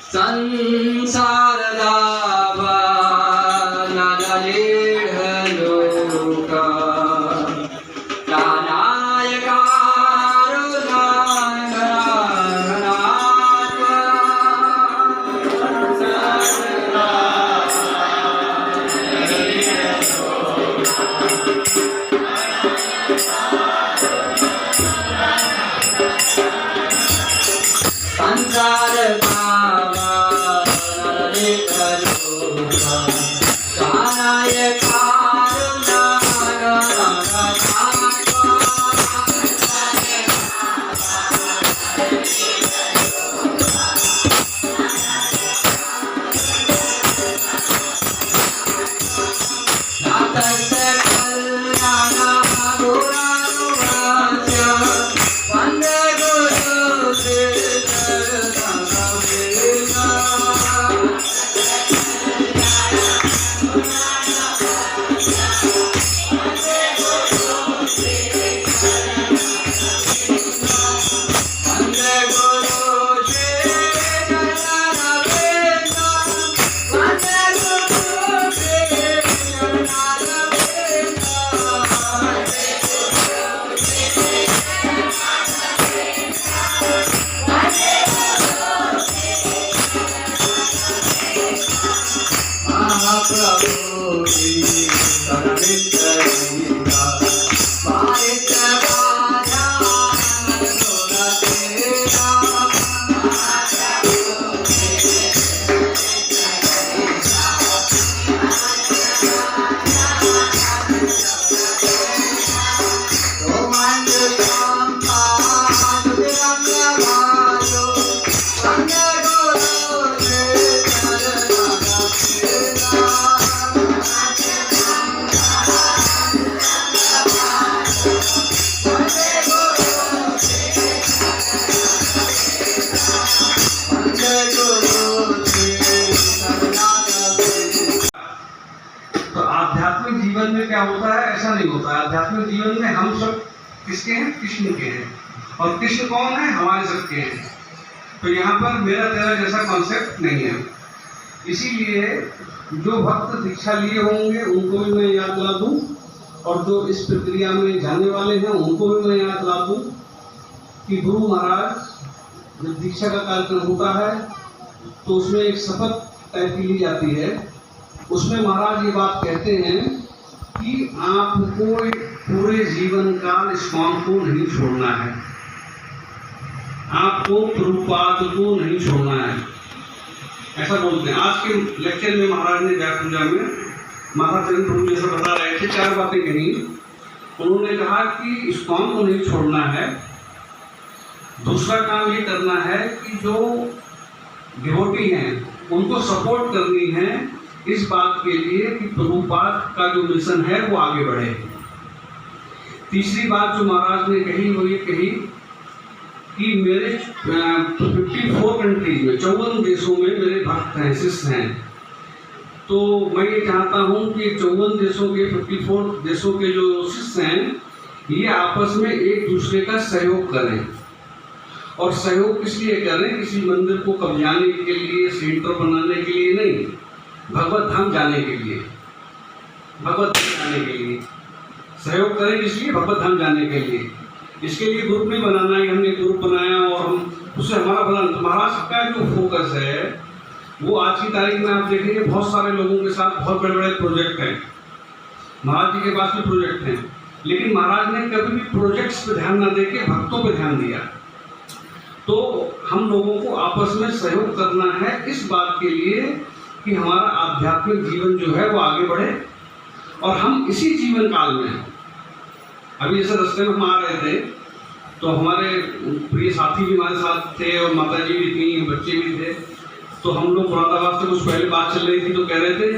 संसार दावा नलेढ़लोका जीवन में क्या होता है, ऐसा नहीं होता है। आध्यात्मिक जीवन में हम सब किसके हैं? कृष्ण के हैं। और कृष्ण कौन है? हमारे सबके हैं। तो यहाँ पर मेरा तेरा जैसा कॉन्सेप्ट नहीं है। इसीलिए जो भक्त दीक्षा लिए होंगे उनको भी मैं याद दिला दूँ, और जो इस प्रक्रिया में जाने वाले हैं उनको भी मैं याद दिला दूँ कि गुरु महाराज जब दीक्षा का कार्यक्रम होता है तो उसमें एक शपथ तय की ली जाती है। उसमें महाराज ये बात कहते हैं कि आपको पूरे जीवन काल इस्कॉन को नहीं छोड़ना है, आपको प्रभुपाद को नहीं छोड़ना है, ऐसा बोलते हैं। आज के लेक्चर में महाराज ने व्यास पूजा में माता चरण प्रभु जैसा बता रहे थे, 4 बातें कही। उन्होंने कहा कि इस्कॉन को नहीं छोड़ना है। दूसरा काम ये करना है कि जो डिवोटी हैं उनको सपोर्ट करनी है इस बात के लिए कि प्रभुपाद का जो मिशन है वो आगे बढ़े। तीसरी बात जो महाराज ने कही वो ये कही कि मेरे 54 कंट्रीज में, 54 देशों में मेरे भक्त हैं, शिष्य हैं। तो मैं ये चाहता हूँ कि 54 देशों के 54 देशों के जो शिष्य हैं ये आपस में एक दूसरे का सहयोग करें। और सहयोग किस लिए करें? किसी मंदिर को कब्जाने के लिए, सेंटर बनाने के लिए नहीं, भगवत धाम जाने के लिए, भगवत धाम जाने के लिए सहयोग करें। इसलिए भगवत धाम जाने के लिए, इसके लिए ग्रुप नहीं बनाना है। हमने ग्रुप बनाया और हम उससे हमारा बना। महाराज का जो फोकस है वो आज की तारीख में आप देखेंगे बहुत सारे लोगों के साथ बहुत बड़े बड़े प्रोजेक्ट हैं। महाराज जी के पास भी प्रोजेक्ट हैं, लेकिन महाराज ने कभी भी प्रोजेक्ट्स पे ध्यान न देके भक्तों पे ध्यान दिया। तो हम लोगों को आपस में सहयोग करना है इस बात के लिए कि हमारा आध्यात्मिक जीवन जो है वो आगे बढ़े। और हम इसी जीवन काल में, अभी जैसे रास्ते में हम आ रहे थे तो हमारे प्रिय साथी भी हमारे साथ थे और माता जी भी थी, बच्चे भी थे। तो हम लोग मुरादाबाद से कुछ पहले बात चल रही थी तो कह रहे थे,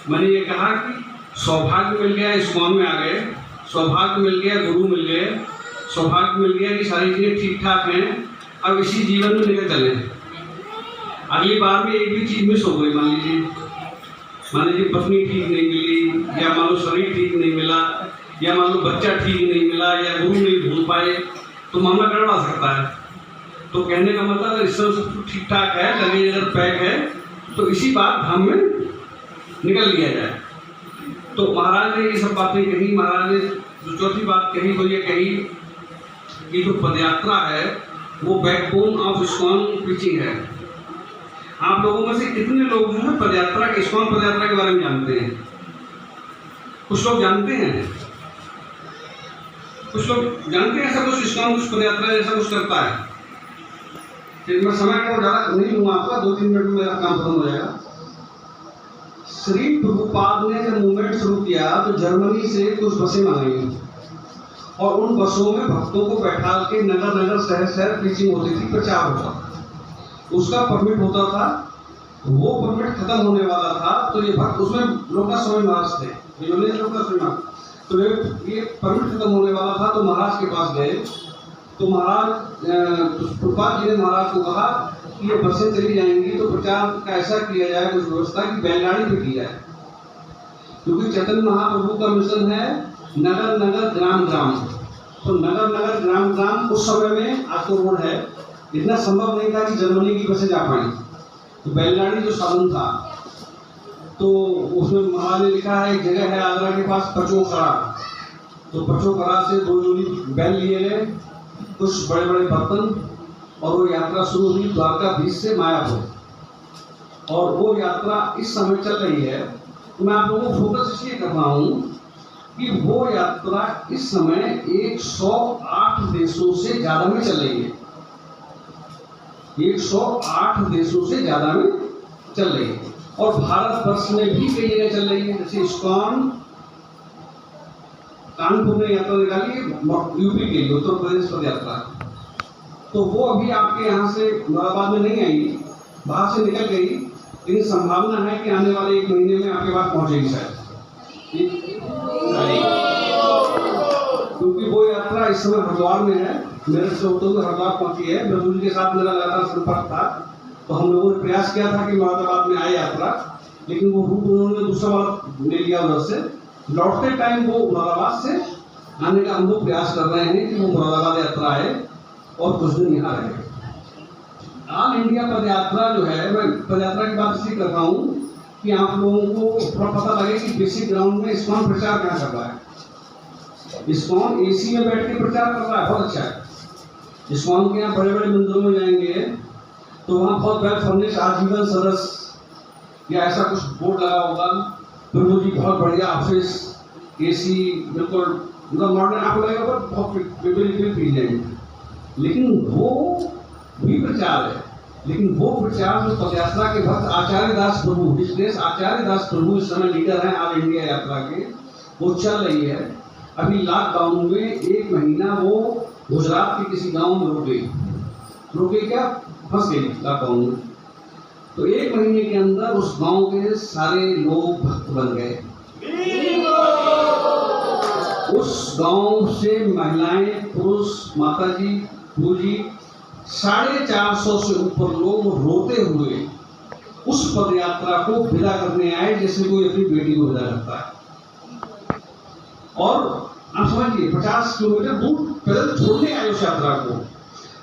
मैंने ये कहा कि सौभाग्य मिल गया, इस्कॉन में आ गए, सौभाग्य मिल गया, गुरु मिल गए, सौभाग्य मिल गया कि सारी चीज़ें ठीक ठाक हैं, अब इसी जीवन में लेकर चले। अगली बार में एक भी चीज़ मिस हो गई, मान लीजिए पत्नी ठीक नहीं मिली, या मान लो शरीर ठीक नहीं मिला, या मान लो बच्चा ठीक नहीं मिला, या गुरु नहीं भूल पाए, तो मामला गड़बड़ा सकता है। तो कहने का मतलब है इस तरह सब ठीक ठाक है, लगेज अगर पैक है तो इसी बात धाम में निकल लिया जाए। तो महाराज ने ये सब बातें कही। महाराज ने जो चौथी बात कही वो ये कही कि जो पदयात्रा है वो बैकबोन ऑफ इस्कॉन प्रीचिंग है। आप लोगों में से कितने लोग जो है पदयात्रा के, इस्कॉन पदयात्रा के बारे में जानते हैं? कुछ लोग जानते हैं, कुछ लोग जानते हैं ऐसा कुछ इस्कॉन कुछ पदयात्रा ऐसा कुछ करता है। मैं समय को ज़्यादा नहीं लूँगा आपका, 2-3 मिनट में मेरा काम खत्म हो जाएगा। श्री प्रभुपाद ने जब मूवमेंट शुरू किया तो जर्मनी से कुछ बसें मंगाई और उन बसों में भक्तों को बैठा के नगर नगर शहर शहर प्रीचिंग होती थी, प्रचार होता। उसका परमिट होता था, वो परमिट खत्म होने वाला था तो ये भक्त उसमें लोका स्वामी महाराज थे, लोका स्वामी महाराज, तो ये परमिट खत्म होने वाला था तो महाराज के पास गए। तो महाराज प्रभुपाद जी ने महाराज को कहा कि ये बसें चली जाएंगी तो प्रचार का ऐसा किया जाए कुछ व्यवस्था कि बैलगाड़ी पे की जाए, क्योंकि चैतन्य महाप्रभु का मिशन है नगर नगर ग्राम ग्राम। तो नगर नगर ग्राम ग्राम उस समय में आज तो रोड है, इतना संभव नहीं था कि जर्मनी की बसें जा पाई, तो बैलगाड़ी जो साधन था। तो उसमें महाराज ने लिखा है एक जगह है आगरा के पास पचोकड़ा, तो पचोकड़ा से 2 जोड़ी बैल लिए गए, कुछ बड़े बड़े बर्तन, और वो यात्रा शुरू हुई द्वारकाधीश से मायापुर। और वो यात्रा इस समय चल रही है। तो मैं आप लोगों को फोकस इसलिए कर रहा हूँ कि वो यात्रा इस समय 108 देशों से ज़्यादा में चल रही है, 108 देशों से ज़्यादा में चल रही है। और भारत वर्ष में भी कई जगह चल रही है, जैसे इस्कॉन कानपुर में यात्रा निकाली है यूपी के लिए, उत्तर प्रदेश पर यात्रा। तो वो अभी आपके यहाँ से मुरादाबाद में नहीं आई, बाहर से निकल गई, लेकिन संभावना है कि आने वाले 1 महीने में आपके पास पहुंचेगी शायद, क्योंकि वो यात्रा इस समय हरिद्वार में है। मेरे से होते हुए हरिद्वार पहुंची है। प्रभु जी के साथ मेरा लगातार संपर्क था, तो हम लोगों ने प्रयास किया था कि मुरादाबाद में आए यात्रा, लेकिन वो रूट उन्होंने दूसरा वाला ले लिया उधर से। लौटते टाइम वो मुरादाबाद से आने का हम लोग प्रयास कर रहे हैं कि वो मुरादाबाद यात्रा आए और कुछ दिन यहाँ रहे। ऑल इंडिया पदयात्रा जो है, मैं पदयात्रा की बात इसलिए कर रहा हूँ कि आप लोगों को थोड़ा पता लगे कि बेसिक ग्राउंड में इस्कॉन प्रचार क्या कर रहा है। इस्कॉन एसी में बैठ के प्रचार कर रहा है, बहुत अच्छा है। इस्कॉन के यहाँ बड़े बड़े मंदिरों में जाएंगे तो वहाँ बहुत वेल फर्निश आजीवन सरस या ऐसा कुछ बोर्ड लगा होगा, प्रभु जी बहुत बढ़िया ऑफिस, एसी बिल्कुल मतलब मॉडर्न आपको लगेगा, बहुत फील जाएंगे। लेकिन वो भी प्रचार है, लेकिन वो प्रचार जो पदयात्रा के भक्त आचार्य दास प्रभु, विशेष आचार्य दास प्रभु इस समय लीडर हैं ऑल इंडिया यात्रा के, वो चल रही है। अभी लॉकडाउन में 1 महीना वो गुजरात के किसी गांव में रुक गई क्या, फंस गई लॉकडाउन में। तो 1 महीने के अंदर उस गांव के सारे लोग भक्त बन गए। उस गांव से महिलाएं, पुरुष, माताजी, गुरुजी 450 से ऊपर लोग रोते हुए उस पदयात्रा को विदा करने आए, जैसे कोई अपनी बेटी को विदा करता है। और आप समझिए 50 किलोमीटर दूर पैदल छोड़ने आए उस यात्रा को।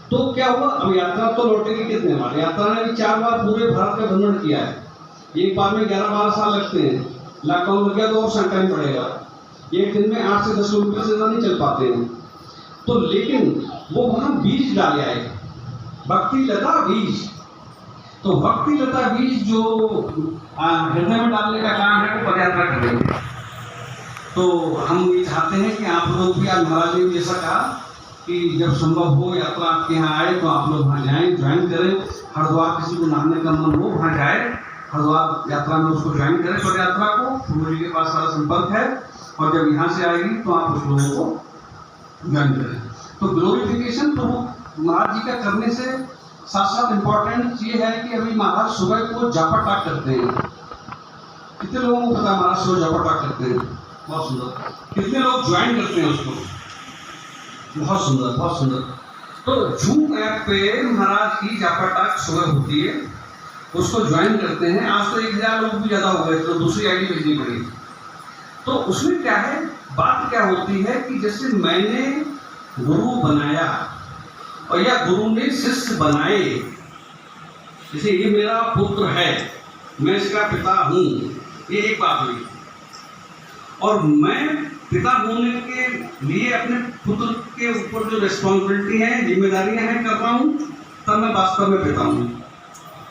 तो क्या हुआ, अब यात्रा तो लौटेगी कितने बार, यात्रा ने भी 4 बार पूरे भारत का भ्रमण किया है। एक बार में 11-12 साल लगते हैं, लॉकडाउन लग गया तो और संकट ही पड़ेगा। एक दिन में 8 से 10 किलोमीटर से ज्यादा नहीं चल पाते हैं। तो लेकिन वो वहां बीज डाले आए, भक्ति लता बीज। तो भक्ति लता बीज जो हृदय में डालने का काम है वो पदयात्रा करेंगे। तो हम ये चाहते हैं कि आप लोग भी, आज महाराज ने जैसा कहा कि जब संभव हो यात्रा आपके यहाँ आए तो आप लोग वहाँ जाएं, ज्वाइन करें। हरिद्वार किसी को नहाने का मन हो वहाँ जाए, हरिद्वार यात्रा में उसको ज्वाइन करें पद यात्रा को। प्रभु जी के पास सारा संपर्क है, और जब यहाँ से आएगी तो आप उस लोगों को ज्वाइन करें। तो ग्लोरिफिकेशन प्रभु महाराज जी का करने से साथ साथ इम्पोर्टेंट ये है कि अभी महाराज सुबह को जापा टाक करते हैं। कितने लोगों को पता है महाराज सुबह जापा टाक करते हैं? बहुत सुंदर। कितने लोग ज्वाइन करते हैं उसको? बहुत सुंदर, बहुत सुंदर। तो जूम ऐप पे महाराज की जापा टाक सुबह होती है, उसको ज्वाइन करते हैं। आज तो 1000 लोग भी ज़्यादा हो गए, तो दूसरी आईडी भेजनी पड़ी। तो उसमें क्या है, बात क्या होती है कि जैसे मैंने गुरु बनाया और या गुरु ने शिष्य बनाए। जैसे ये मेरा पुत्र है, मैं इसका पिता हूँ, ये एक बात हुई। और मैं पिता होने के लिए अपने पुत्र के ऊपर जो रिस्पॉन्सिबिलिटी है, जिम्मेदारियां हैं, कर रहा हूँ, तब मैं वास्तव में पिता हूँ।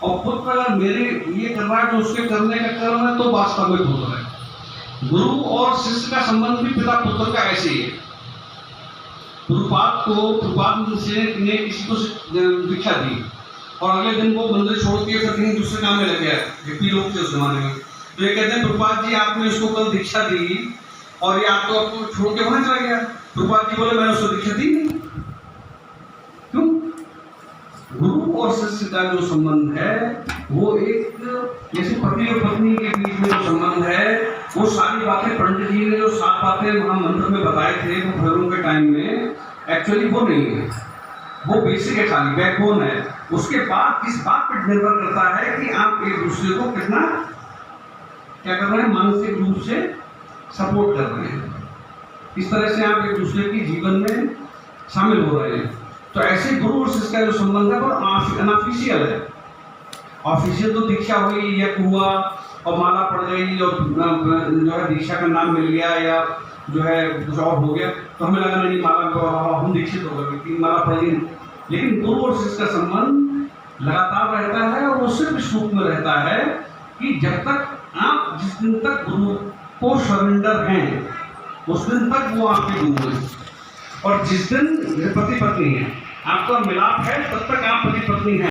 और पुत्र अगर मेरे ये कर रहा है तो उसके करने का कर्म है, तो वास्तव में पुत्र है। गुरु और शिष्य का संबंध भी पिता पुत्र का ऐसे ही है। प्रभुपाद से ने किसी को दीक्षा दी और अगले दिन वो मंदिर छोड़ के कहीं दूसरे काम में लग गया, हिप्पी लोग थे उस जमाने में। तो ये कहते हैं प्रभुपाद जी आपने उसको कल दीक्षा दी और ये आपको छोड़ के वहां चला गया। प्रभुपाद जी बोले मैंने उसको दीक्षा दी नहीं। क्यों? गुरु और शिष्य का जो संबंध है वो एक जैसे पति और पत्नी के बीच में जो संबंध है, वो सारी बातें पंडित जी ने जो 7 बातें महामंत्र में बताए थे वो भैरों के टाइम में, एक्चुअली वो नहीं है। वो बेसिक है, खाली बैकबोन है। उसके बाद इस बात पर निर्भर करता है कि आप एक दूसरे को कितना क्या कर रहे हैं, मानसिक रूप से सपोर्ट कर रहे हैं। इस तरह से आप एक दूसरे के जीवन में शामिल हो रहे हैं। तो ऐसे गुरु और शिष्य का जो संबंध है वो अनऑफिशियल है। ऑफिशियल तो दीक्षा हुई, यज्ञ हुआ और माला पड़ गई और जो है दीक्षा का नाम मिल गया या जो है कुछ और हो गया, तो हमें लगा नहीं माला हम दीक्षित हो गए, कि माला पड़ गई। लेकिन गुरु और शिष्य का संबंध लगातार रहता है और वो सिर्फ इस रूप में रहता है कि जब तक आप जिस दिन तक गुरु को सरेंडर हैं उस दिन तक वो आपके गुरु हैं। और जिस दिन पति पत्नी है, आपका मिलाप है, तब तक आप पति पत्नी हैं।